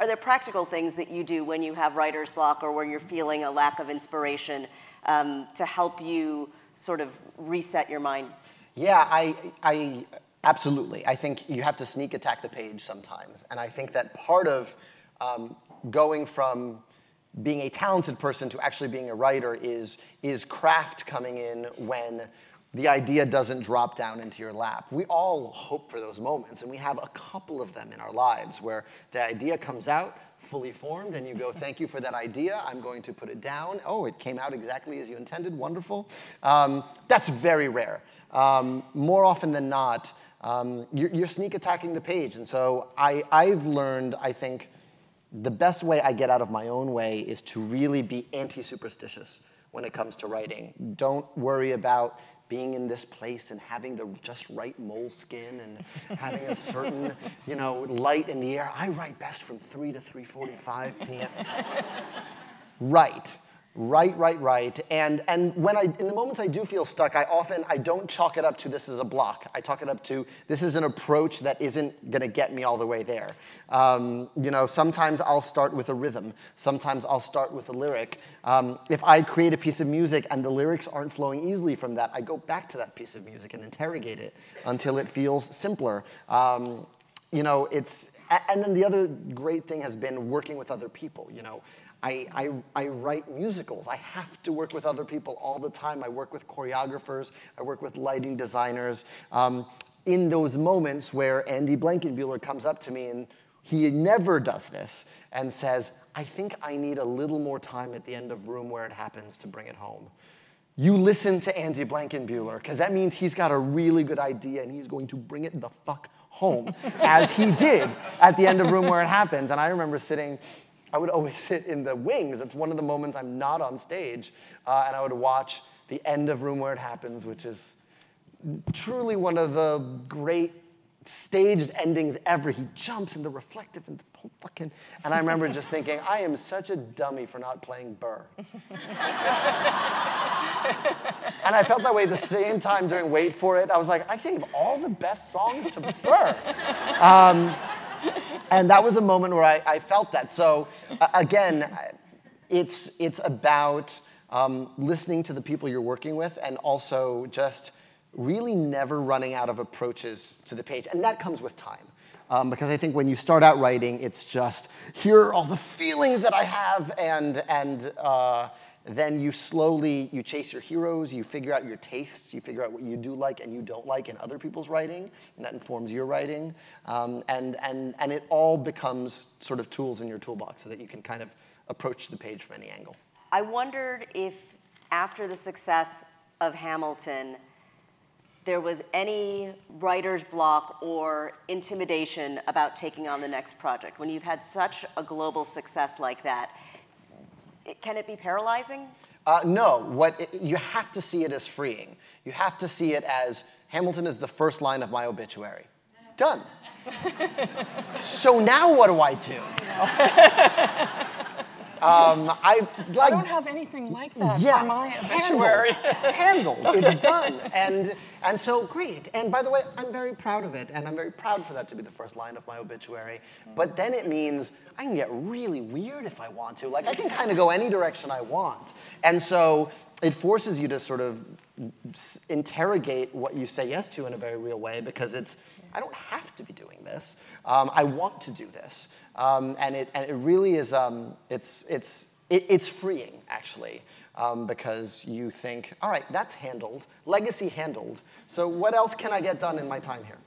Are there practical things that you do when you have writer's block or when you're feeling a lack of inspiration to help you sort of reset your mind? Yeah, I absolutely. I think you have to sneak attack the page sometimes. And I think that part of going from being a talented person to actually being a writer is craft coming in when the idea doesn't drop down into your lap. We all hope for those moments, and we have a couple of them in our lives where the idea comes out fully formed, and you go, thank you for that idea. I'm going to put it down. Oh, it came out exactly as you intended. Wonderful. That's very rare. More often than not, you're sneak attacking the page. And so I've learned, I think, the best way I get out of my own way is to really be anti-superstitious when it comes to writing. Don't worry about being in this place and having the just right moleskin and having a certain, light in the air. I write best from 3 to 3:45 p.m. Right. And when in the moments I do feel stuck, I don't chalk it up to this is a block. I chalk it up to this is an approach that isn't going to get me all the way there. Sometimes I'll start with a rhythm. Sometimes I'll start with a lyric. If I create a piece of music and the lyrics aren't flowing easily from that, I go back to that piece of music and interrogate it until it feels simpler. And then the other great thing has been working with other people. I write musicals. I have to work with other people all the time. I work with choreographers. I work with lighting designers. In those moments where Andy Blankenbuehler comes up to me, and he never does this, and says, I think I need a little more time at the end of Room Where It Happens to bring it home. You listen to Andy Blankenbuehler, because that means he's got a really good idea, and he's going to bring it the fuck home, as he did at the end of Room Where It Happens. And I remember I would always sit in the wings. It's one of the moments I'm not on stage. And I would watch the end of Room Where It Happens, which is truly one of the great staged endings ever. He jumps in the reflective and the fucking... And I remember just thinking, I am such a dummy for not playing Burr. And I felt that way at the same time during Wait For It. I was like, I gave all the best songs to Burr. And that was a moment where I felt that. So again, it's about listening to the people you're working with and also just really never running out of approaches to the page. And that comes with time. Because I think when you start out writing, it's just, here are all the feelings that I have, and then you chase your heroes, you figure out your tastes, you figure out what you do like and you don't like in other people's writing, and that informs your writing. And it all becomes sort of tools in your toolbox so that you can kind of approach the page from any angle. I wondered if after the success of Hamilton, there was any writer's block or intimidation about taking on the next project. When you've had such a global success like that, can it be paralyzing? No. You have to see it as freeing. You have to see it as Hamilton is the first line of my obituary. Done. So now what do I do? I don't have anything like that for my obituary. Handled. It's done. And so great. And by the way, I'm very proud of it. And I'm very proud for that to be the first line of my obituary. But then it means I can get really weird if I want to. Like, I can kind of go any direction I want. And so it forces you to sort of interrogate what you say yes to in a very real way, because I don't have to be doing this. I want to do this. And it really is, it's freeing, actually, because you think, all right, that's handled, legacy handled, so what else can I get done in my time here?